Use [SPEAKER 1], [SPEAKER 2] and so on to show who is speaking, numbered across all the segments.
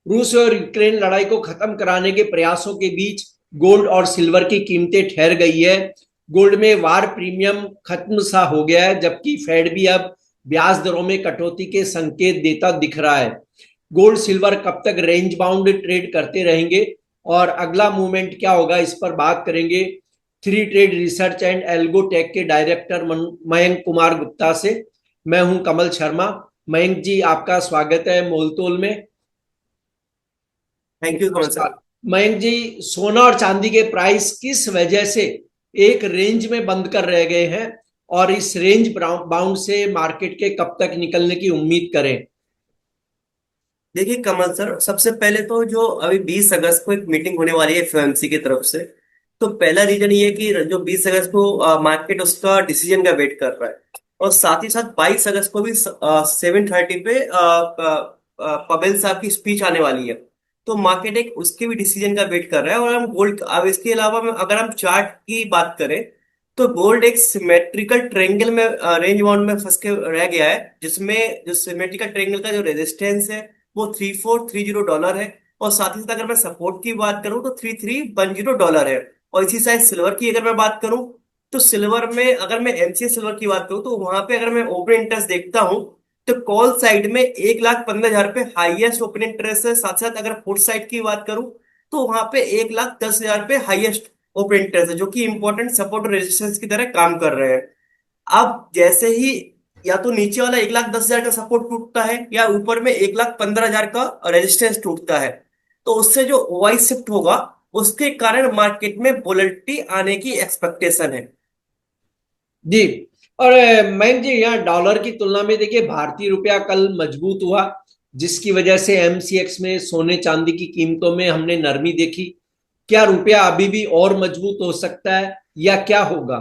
[SPEAKER 1] रूस और यूक्रेन लड़ाई को खत्म कराने के प्रयासों के बीच गोल्ड और सिल्वर की कीमतें ठहर गई है। गोल्ड में वार प्रीमियम खत्म सा हो गया है, जबकि फेड भी अब ब्याज दरों में कटौती के संकेत देता दिख रहा है। गोल्ड सिल्वर कब तक रेंज बाउंड ट्रेड करते रहेंगे और अगला मूवमेंट क्या होगा, इस पर बात करेंगे थ्री ट्रेड रिसर्च एंड एल्गोटेक के डायरेक्टर मयंक कुमार गुप्ता से। मैं हूं कमल शर्मा। मयंक जी, आपका स्वागत है मोलतोल में।
[SPEAKER 2] थैंक यू कमल
[SPEAKER 1] नमस्कार
[SPEAKER 2] सर।
[SPEAKER 1] मयंक जी। सोना और चांदी के प्राइस किस वजह से एक रेंज में बंद कर रह गए हैं और इस रेंज बाउंड से मार्केट के कब तक निकलने की उम्मीद करें?
[SPEAKER 2] देखिए कमल सर, सबसे पहले तो जो अभी 20 अगस्त को एक मीटिंग होने वाली है एफओएमसी की तरफ से। तो पहला रीजन ये है कि जो 20 अगस्त को मार्केट उसका डिसीजन का वेट कर रहा है। और साथ ही साथ 22 अगस्त को भी 7:30 पे पवेल साहब की स्पीच आने वाली है। तो मार्केट एक उसके भी डिसीजन का वेट कर रहा है। और हम गोल्ड, अब इसके अलावा अगर हम चार्ट की बात करें तो गोल्ड एक सिमेट्रिकल ट्रेंगल में रेंज बाउंड में फंस के रह गया है, जिसमें जो सिमेट्रिकल ट्रेंगल का जो रेजिस्टेंस है वो $3430 है। और साथ ही साथ अगर मैं सपोर्ट की बात करूं तो $3310 है। और इसी साइड सिल्वर की अगर मैं बात करूं तो सिल्वर में अगर मैं एमसीए सिल्वर की बात करूं तो वहां पे अगर मैं ओपन इंटरेस्ट देखता हूं तो कॉल साइड में 1,15,000 पे हाईएस्ट ओपन इंटरेस्ट है। साथ साथ अगर पुट साइड की बात करूं तो वहां पे 1,10,000 पे हाईएस्ट ओपन इंटरेस्ट है, जो कि इंपॉर्टेंट सपोर्ट और रेजिस्टेंस की तरह काम कर रहे हैं। अब जैसे ही या तो नीचे वाला 1,10,000 का सपोर्ट टूटता है या ऊपर में 1,15,000 का रेजिस्टेंस टूटता है, तो उससे जो ओआई शिफ्ट होगा उसके कारण मार्केट में वोलेटिलिटी आने की एक्सपेक्टेशन है।
[SPEAKER 1] जी। और मयंक जी, यहाँ डॉलर की तुलना में देखिए भारतीय रुपया कल मजबूत हुआ, जिसकी वजह से एमसीएक्स में सोने चांदी की कीमतों में हमने नरमी देखी। क्या रुपया अभी भी और मजबूत हो सकता है या क्या होगा?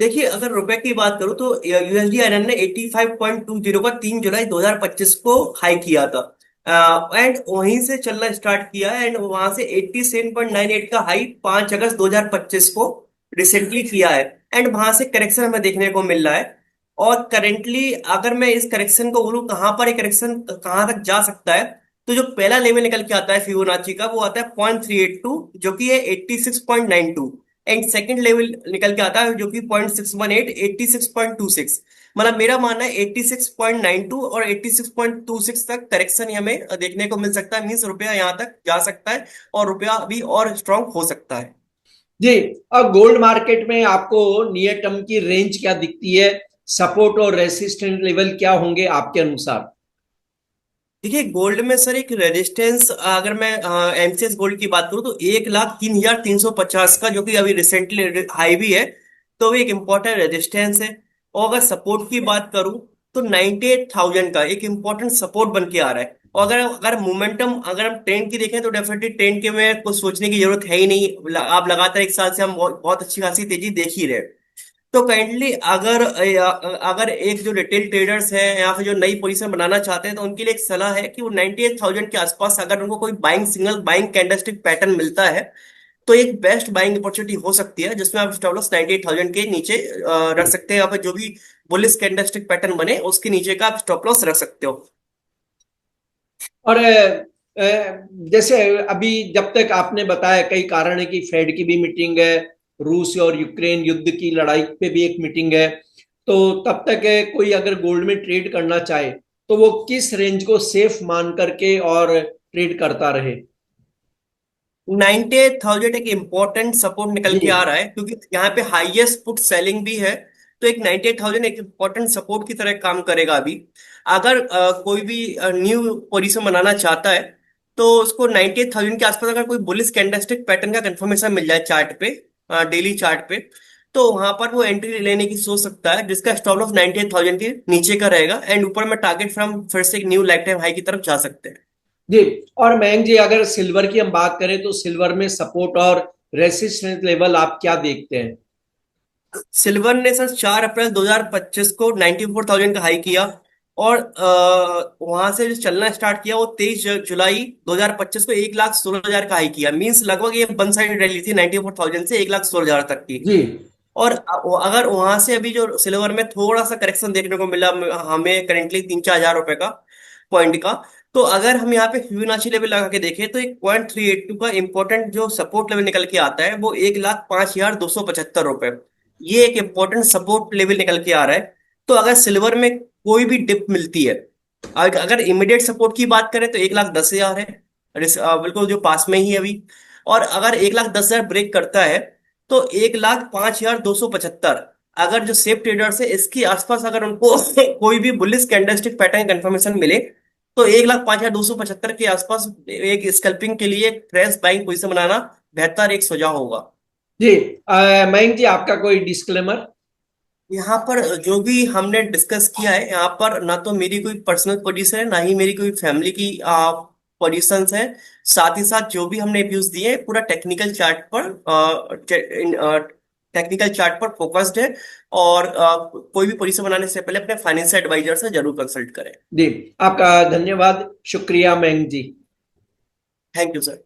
[SPEAKER 2] देखिए, अगर रुपए की बात करूं तो यूएसडी आयरन ने 85.20 का 3 जुलाई 2025 को हाई किया था। एंड वहीं से चलना स्टार्ट किया एंड वहां से 87.98 का हाई 5 अगस्त 2025 को रिसेंटली किया है। एंड वहां से करेक्शन हमें देखने को मिल रहा है। और करेंटली अगर मैं इस करेक्शन को बोलूं कहां पर ये करेक्शन कहां तक जा सकता है, तो जो पहला लेवल निकल के आता है फिबोनाची का वो आता है 0.382, जो कि है 86.92। एंड सेकंड लेवल निकल के आता है जो कि 0.618, 86.26। मतलब मेरा मानना है 86.92 और 86.26 तक करेक्शन हमें देखने को मिल सकता है। मीन्स रुपया यहाँ तक जा सकता है और रुपया अभी और स्ट्रांग हो सकता है।
[SPEAKER 1] जी। और गोल्ड मार्केट में आपको नियर टर्म की रेंज क्या दिखती है? सपोर्ट और रेसिस्टेंट लेवल क्या होंगे आपके अनुसार?
[SPEAKER 2] देखिए, गोल्ड में सर एक रेजिस्टेंस, अगर मैं एमसीएक्स गोल्ड की बात करूं तो 1,03,350 का, जो कि अभी रिसेंटली हाई भी है, तो वो एक इम्पोर्टेंट रेजिस्टेंस है। और अगर सपोर्ट की बात करूं तो 98,000 का एक इम्पोर्टेंट सपोर्ट बन के आ रहा है। और अगर अगर मोमेंटम अगर हम ट्रेंड की देखें तो डेफिनेटली ट्रेंड के में कुछ सोचने की जरूरत है ही नहीं। आप लगातार एक साल से हम बहुत अच्छी खासी तेजी देख ही रहे हैं। तो काइंडली अगर अगर एक जो रिटेल ट्रेडर्स हैं या फिर जो नई पोजीशन बनाना चाहते हैं तो उनके लिए एक सलाह है कि वो 98,000 के आसपास अगर उनको कोई buying signal buying candlestick pattern मिलता है तो एक बेस्ट बाइंग अपॉर्चुनिटी हो सकती है, जिसमें आप स्टॉप लॉस 98,000 के नीचे रख सकते हैं। या फिर जो भी बुलिश कैंडलस्टिक पैटर्न बने उसके नीचे का आप स्टॉप लॉस रख सकते हो।
[SPEAKER 1] और जैसे अभी जब तक आपने बताया, कई कारण है कि फेड की भी मीटिंग है, रूस और यूक्रेन युद्ध की लड़ाई पे भी एक मीटिंग है, तो तब तक कोई अगर गोल्ड में ट्रेड करना चाहे तो वो किस रेंज को सेफ मान करके और ट्रेड करता रहे?
[SPEAKER 2] 98,000 एक इम्पोर्टेंट सपोर्ट निकल
[SPEAKER 1] जी।
[SPEAKER 2] के आ रहा है, क्योंकि यहाँ पे हाईएस्ट पुट सेलिंग भी है। तो एक 98,000 एक इम्पोर्टेंट सपोर्ट की तरह काम करेगा अभी। अगर कोई भी न्यू पोजीशन बनाना चाहता है तो उसको 98,000 के आसपास अगर कोई बुलिश कैंडलस्टिक पैटर्न का कंफर्मेशन मिल जाए चार्ट पे, डेली चार्ट पे, तो वहां पर वो एंट्री लेने की सोच सकता है, जिसका स्टॉप लॉस 98,000 के नीचे का रहेगा। एंड ऊपर में टारगेट फ्रॉम फिर से एक न्यू लाइफ टाइम हाई की तरफ जा सकते हैं।
[SPEAKER 1] जी। और मयंक जी, अगर सिल्वर की हम बात करें तो सिल्वर में सपोर्ट और रेसिस्टेंस लेवल आप क्या देखते हैं?
[SPEAKER 2] सिल्वर ने सर 4 अप्रैल 2025 को 94,000 का हाई किया। और वहां से जो चलना स्टार्ट किया वो 23 जुलाई 2025 को 1,16,000 का हाई किया। मींस लगभग ये वन साइड रैली थी 94,000 से 1,16,000 तक की।
[SPEAKER 1] जी।
[SPEAKER 2] और अगर वहां से अभी जो सिल्वर में थोड़ा सा करेक्शन देखने को मिला हमें करेंटली 3-4 हजार रुपए का पॉइंट का, तो अगर हम यहाँ पे फिबोनाची लेवल लगा के देखें तो एक 0.382 का इंपॉर्टेंट जो सपोर्ट लेवल निकल के आता है वो 1,05,275 रुपए। ये एक इंपॉर्टेंट सपोर्ट लेवल निकल के आ रहा है। तो अगर सिल्वर में कोई भी डिप मिलती है, अगर इमीडिएट सपोर्ट की बात करें तो 1,10,000 है, बिल्कुल जो पास में ही है अभी। और अगर 1,10,000 ब्रेक करता है तो 1,05,275, अगर जो सेफ ट्रेडर्स है इसके आसपास अगर उनको कोई भी बुलिश कैंडलस्टिक पैटर्न कंफर्मेशन मिले तो 1,05,275 के आसपास एक स्कल्पिंग के लिए एक फ्रेश बाइंग पोजीशन बनाना बेहतर एक सुझाव होगा।
[SPEAKER 1] जी। मयंक जी, आपका कोई डिस्क्लेमर?
[SPEAKER 2] यहाँ पर जो भी हमने डिस्कस किया है, यहाँ पर ना तो मेरी कोई पर्सनल पोजीशन है, ना ही मेरी कोई फैमिली की पोजीशंस है। साथ ही साथ जो भी हमने व्यूज दिए पूरा टेक्निकल चार्ट पर फोकस्ड है। और कोई भी पोजीशन बनाने से पहले अपने फाइनेंशियल एडवाइजर से जरूर कंसल्ट करें।
[SPEAKER 1] जी, आपका धन्यवाद, शुक्रिया Mayank ji.
[SPEAKER 2] Thank you sir.